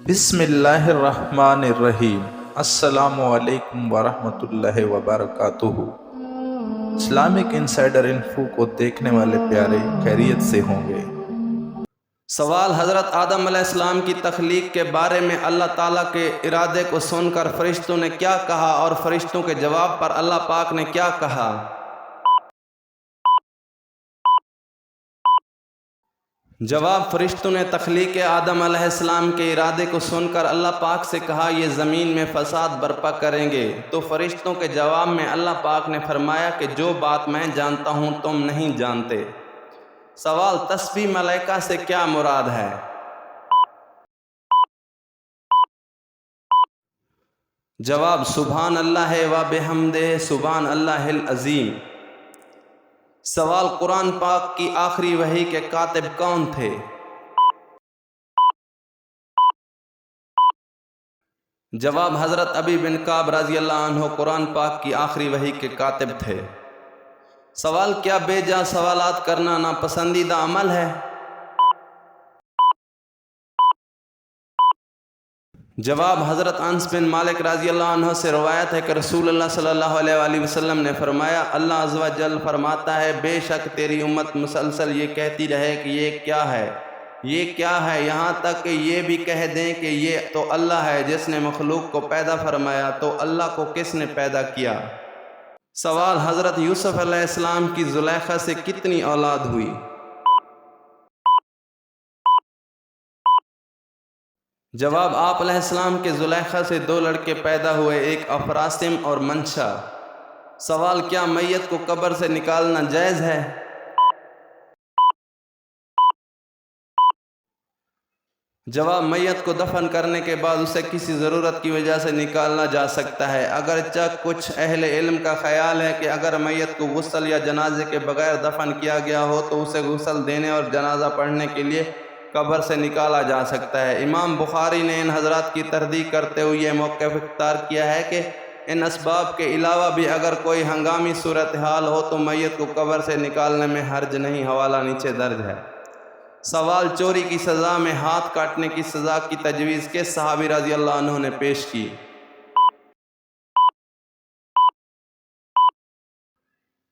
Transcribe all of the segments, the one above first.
بسم اللہ الرحمن الرحیم۔ السلام علیکم ورحمۃ اللہ وبرکاتہ۔ اسلامک انسائیڈر انفو کو دیکھنے والے پیارے خیریت سے ہوں گے۔ سوال: حضرت آدم علیہ السلام کی تخلیق کے بارے میں اللہ تعالیٰ کے ارادے کو سن کر فرشتوں نے کیا کہا اور فرشتوں کے جواب پر اللہ پاک نے کیا کہا؟ جواب: فرشتوں نے تخلیق آدم علیہ السلام کے ارادے کو سن کر اللہ پاک سے کہا یہ زمین میں فساد برپا کریں گے، تو فرشتوں کے جواب میں اللہ پاک نے فرمایا کہ جو بات میں جانتا ہوں تم نہیں جانتے۔ سوال: تسبیح ملائکہ سے کیا مراد ہے؟ جواب: سبحان اللہ و بحمدہ سبحان اللہ العظیم۔ سوال: قرآن پاک کی آخری وحی کے کاتب کون تھے؟ جواب: حضرت ابی بن کعب رضی اللہ عنہ قرآن پاک کی آخری وحی کے کاتب تھے۔ سوال: کیا بے جا سوالات کرنا ناپسندیدہ عمل ہے؟ جواب: حضرت انس بن مالک رضی اللہ عنہ سے روایت ہے کہ رسول اللہ صلی اللہ علیہ وآلہ وسلم نے فرمایا اللہ عز و جل فرماتا ہے بے شک تیری امت مسلسل یہ کہتی رہے کہ یہ کیا ہے، یہ کیا ہے، یہاں تک کہ یہ بھی کہہ دیں کہ یہ تو اللہ ہے جس نے مخلوق کو پیدا فرمایا، تو اللہ کو کس نے پیدا کیا؟ سوال: حضرت یوسف علیہ السلام کی زلیخا سے کتنی اولاد ہوئی؟ جواب: آپ علیہ السلام کے زلیخا سے 2 لڑکے پیدا ہوئے، ایک افراسم اور منشا۔ سوال: کیا میت کو قبر سے نکالنا جائز ہے؟ جواب: میت کو دفن کرنے کے بعد اسے کسی ضرورت کی وجہ سے نکالنا جا سکتا ہے، اگرچہ کچھ اہل علم کا خیال ہے کہ اگر میت کو غسل یا جنازے کے بغیر دفن کیا گیا ہو تو اسے غسل دینے اور جنازہ پڑھنے کے لیے قبر سے نکالا جا سکتا ہے۔ امام بخاری نے ان حضرات کی تردید کرتے ہوئے یہ موقف اختیار کیا ہے کہ ان اسباب کے علاوہ بھی اگر کوئی ہنگامی صورتحال ہو تو میت کو قبر سے نکالنے میں حرج نہیں، حوالہ نیچے درج ہے۔ سوال: چوری کی سزا میں ہاتھ کاٹنے کی سزا کی تجویز کس صحابی رضی اللہ عنہ نے پیش کی؟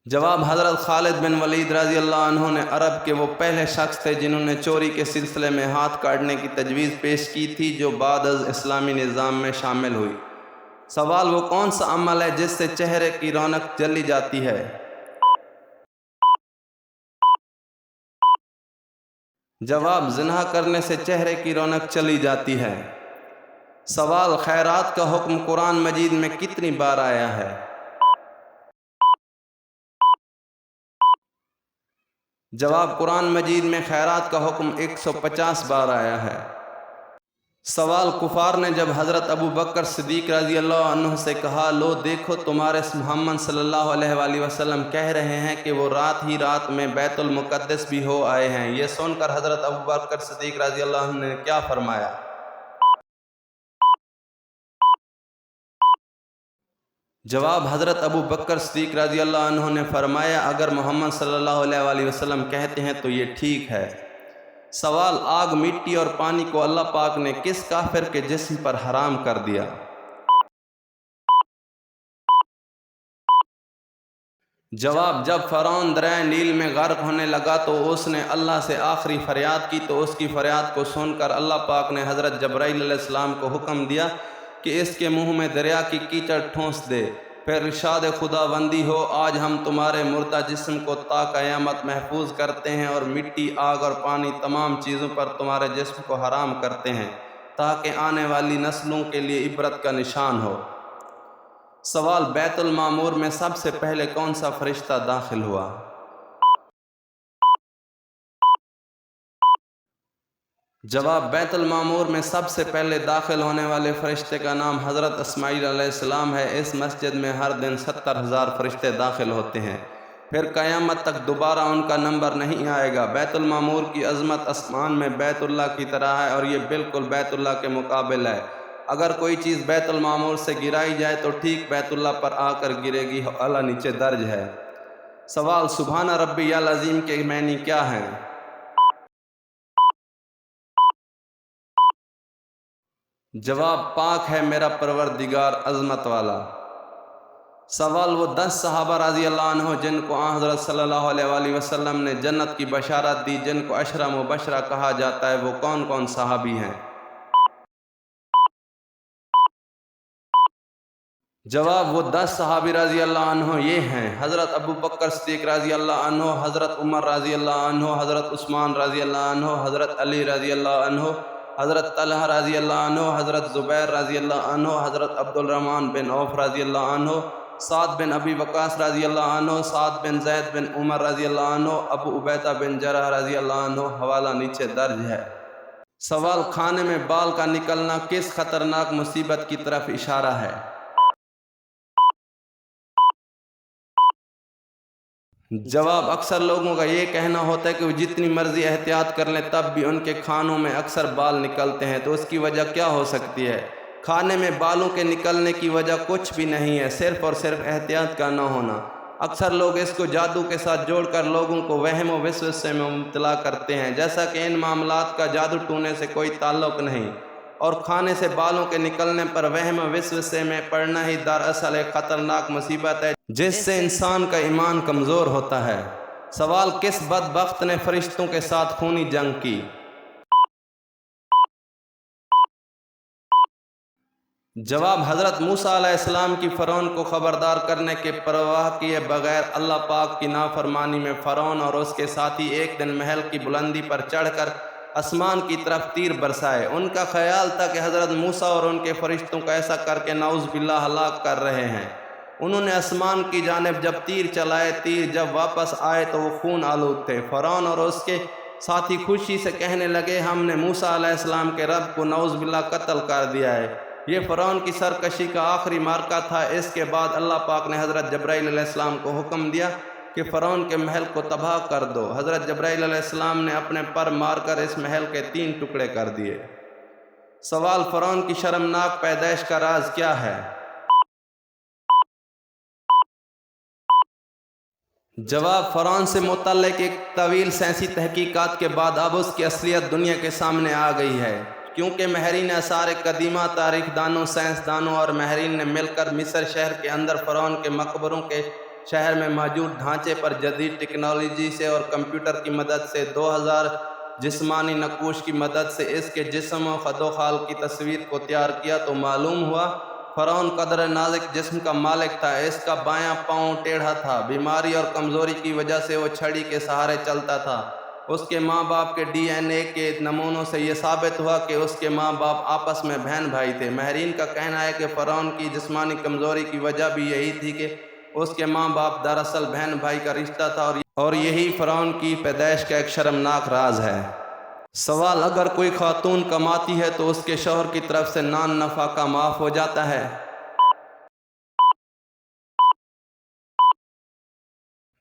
جواب: حضرت خالد بن ولید رضی اللہ عنہ نے عرب کے وہ پہلے شخص تھے جنہوں نے چوری کے سلسلے میں ہاتھ کاٹنے کی تجویز پیش کی تھی جو بعد از اسلامی نظام میں شامل ہوئی۔ سوال: وہ کون سا عمل ہے جس سے چہرے کی رونق چلی جاتی ہے؟ جواب: زنا کرنے سے چہرے کی رونق چلی جاتی ہے۔ سوال: خیرات کا حکم قرآن مجید میں کتنی بار آیا ہے؟ جواب: قرآن مجید میں خیرات کا حکم 150 بار آیا ہے۔ سوال: کفار نے جب حضرت ابو بکر صدیق رضی اللہ عنہ سے کہا لو دیکھو تمہارے محمد صلی اللہ علیہ وآلہ وسلم کہہ رہے ہیں کہ وہ رات ہی رات میں بیت المقدس بھی ہو آئے ہیں، یہ سن کر حضرت ابو بکر صدیق رضی اللہ عنہ نے کیا فرمایا؟ جواب: حضرت ابو بکر صدیق رضی اللہ عنہ نے فرمایا اگر محمد صلی اللہ علیہ وآلہ وسلم کہتے ہیں تو یہ ٹھیک ہے۔ سوال: آگ، مٹی اور پانی کو اللہ پاک نے کس کافر کے جسم پر حرام کر دیا؟ جواب: جب فرعون دریائے نیل میں غرق ہونے لگا تو اس نے اللہ سے آخری فریاد کی تو اس کی فریاد کو سن کر اللہ پاک نے حضرت جبرائیل علیہ السلام کو حکم دیا کہ اس کے منہ میں دریا کی کیچڑ ٹھونس دے، پھر ارشاد خداوندی ہو آج ہم تمہارے مردہ جسم کو تا قیامت محفوظ کرتے ہیں اور مٹی، آگ اور پانی تمام چیزوں پر تمہارے جسم کو حرام کرتے ہیں تاکہ آنے والی نسلوں کے لیے عبرت کا نشان ہو۔ سوال: بیت المعمور میں سب سے پہلے کون سا فرشتہ داخل ہوا؟ جواب: بیت المعمور میں سب سے پہلے داخل ہونے والے فرشتے کا نام حضرت اسماعیل علیہ السلام ہے۔ اس مسجد میں ہر دن 70,000 فرشتے داخل ہوتے ہیں، پھر قیامت تک دوبارہ ان کا نمبر نہیں آئے گا۔ بیت المعمور کی عظمت آسمان میں بیت اللہ کی طرح ہے اور یہ بالکل بیت اللہ کے مقابل ہے۔ اگر کوئی چیز بیت المعمور سے گرائی جائے تو ٹھیک بیت اللہ پر آ کر گرے گی، حوالہ نیچے درج ہے۔ سوال: سبحان ربی العظیم کے معنی کیا ہیں؟ जवाब पाक है मेरा परवरदिगार अज़मत वाला। सवाल वो 10 सहाबा रज़ी अल्लाह अन्हो जिनको हज़रत सल्लल्लाहु अलैहि वसल्लम ने जन्नत की बशारत दी, जिनको अशरा मुबशरा कहा जाता है, वो कौन कौन सहाबी हैं? जवाब वो 10 सहाबी रज़ी अल्लाह अन्हो ये हैं: हज़रत अबू बकर सिद्दीक़ रज़ी अल्लाह अन्हो, हज़रत उमर रज़ी अल्लाह अन्हो, हज़रत उस्मान रज़ी अल्लाह अन्हो, हज़रत अली रज़ी अल्लाह अन्हो, हज़रत तलहा रज़ी अल्लाह अन्हो, हज़रत ज़ुबैर रज़ी अल्लाह अन्हो, हज़रत अब्दुल रहमान बिन औफ रज़ी अल्लाह अन्हो, साद बिन अबी वक़ास रज़ी अल्लाह अन्हो, साद बिन ज़ैद बिन उमर रज़ी अल्लाह अन्हो, अबू उबैदा बिन जरह रज़ी अल्लाह अन्हो। हवाला नीचे दर्ज है। सवाल: खाने में बाल का निकलना किस खतरनाक मुसीबत की तरफ इशारा है? जवाब: अक्सर लोगों का ये कहना होता है कि वो जितनी मर्जी एहतियात कर लें तब भी उनके खानों में अक्सर बाल निकलते हैं, तो उसकी वजह क्या हो सकती है? खाने में बालों के निकलने की वजह कुछ भी नहीं है, सिर्फ और सिर्फ एहतियात का न होना। अक्सर लोग इसको जादू के साथ जोड़कर लोगों को वहम व विश्वास में मुब्तला करते हैं, जैसा कि इन मामलात का जादू टूने से कोई ताल्लुक़ नहीं, और खाने से बालों के निकलने पर वहम व विश्वास में पड़ना ही दरअसल एक ख़तरनाक मुसीबत है जिससे इंसान का ईमान कमज़ोर होता है। सवाल: किस बदबख्त ने फरिश्तों के साथ खूनी जंग की? जवाब: हज़रत मूसा अलैहिस्सलाम की फ़रौन को ख़बरदार करने के परवाह किए बगैर अल्लाह पाक की नाफरमानी में फ़रौन और उसके साथी एक दिन महल की बुलंदी पर चढ़कर आसमान की तरफ तीर बरसाए। उनका ख्याल था कि हज़रत मूसा और उनके फरिश्तों को ऐसा करके नाउज़ बिल्लाह हलाक कर रहे हैं। उन्होंने आसमान की जानिब जब तीर चलाए, तीर जब वापस आए तो वो खून आलूद थे। फ़रौन और उसके साथी खुशी से कहने लगे, हमने मूसा अलैहिस्सलाम के रब को नाउज़ बिल्लाह कत्ल कर दिया है। ये फ़रौन की सरकशी का आखिरी मार्का था। इसके बाद अल्लाह पाक ने हज़रत जब्राइल अलैहिस्सलाम को हुक्म दिया कि फ़रौन के महल को तबाह कर दो। हज़रत जब्राइल अलैहिस्सलाम ने अपने पर मारकर इस महल के 3 टुकड़े कर दिए। सवाल: फ़रौन की शर्मनाक पैदाइश का राज क्या है? जवाब: फ़रौन से मुतल्लिक़ एक तवील साइंसी तहकीकात के बाद अब उसकी असलियत दुनिया के सामने आ गई है, क्योंकि महरीन आसार कदीमा, तारीख़ दानों, साइंसदानों और महरीन ने मिलकर मिस्र शहर के अंदर फ़रौन के मकबरों के शहर में मौजूद ढांचे पर जदीद टेक्नोलॉजी से और कंप्यूटर की मदद से 2000 जिस्मानी नक़ूश की मदद से इसके जिस्म और खदोखाल की तस्वीर को तैयार किया तो मालूम हुआ फ़रौन कदर नाज़िक जिस्म का मालिक था। इसका बायां पाँव टेढ़ा था। बीमारी और कमज़ोरी की वजह से वो छड़ी के सहारे चलता था। उसके माँ बाप के DNA के नमूनों से ये साबित हुआ कि उसके माँ बाप आपस में बहन भाई थे। महरीन का कहना है कि फ़रौन की जिस्मानी कमज़ोरी की वजह भी यही थी कि उसके माँ बाप दरअसल बहन भाई का रिश्ता था, और यही फ़रौन की पैदाइश का एक शर्मनाक राज है। सवाल: अगर कोई खातून कमाती है तो उसके शौहर की तरफ से नान नफ़ाका माफ़ हो जाता है?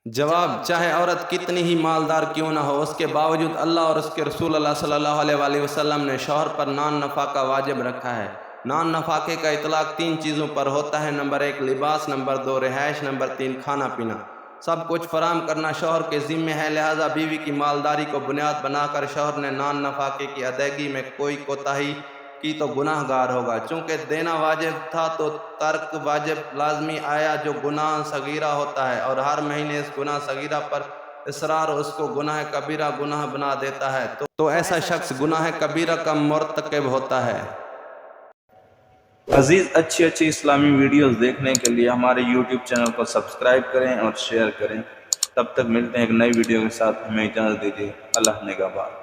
जवाब: चाहे औरत कितनी ही मालदार क्यों ना हो, उसके बावजूद अल्लाह और उसके रसूल अल्लाह सल्लल्लाहु अलैहि वसल्लम ने शौहर पर नान नफ़ाका वाजिब रखा है। नान नफ़ाके का इतलाक़ 3 चीज़ों पर होता है: नंबर 1 लिबास, नंबर 2 रिहाइश, नंबर 3 खाना पीना। सब कुछ फराम करना शौहर के ज़िम्मे है, लिहाजा बीवी की मालदारी को बुनियाद बनाकर शौहर ने नान नफ़ाके की अदायगी में कोई कोताही की तो गुनाहगार होगा। चूँकि देना वाजिब था तो तर्क वाजिब लाजमी आया, जो गुनाह सगीरा होता है, और हर महीने इस गुनाह सगीरा पर इसरार उसको गुनाह कबीरा गुनाह बना देता है, तो ऐसा शख्स गुनाह कबीरा का मुर्तकिब होता है। अजीज़, अच्छी इस्लामी वीडियोस देखने के लिए हमारे YouTube चैनल को सब्सक्राइब करें और शेयर करें। तब तक मिलते हैं एक नई वीडियो के साथ। हमें इजाज़त दीजिए। अल्लाह निगहबान।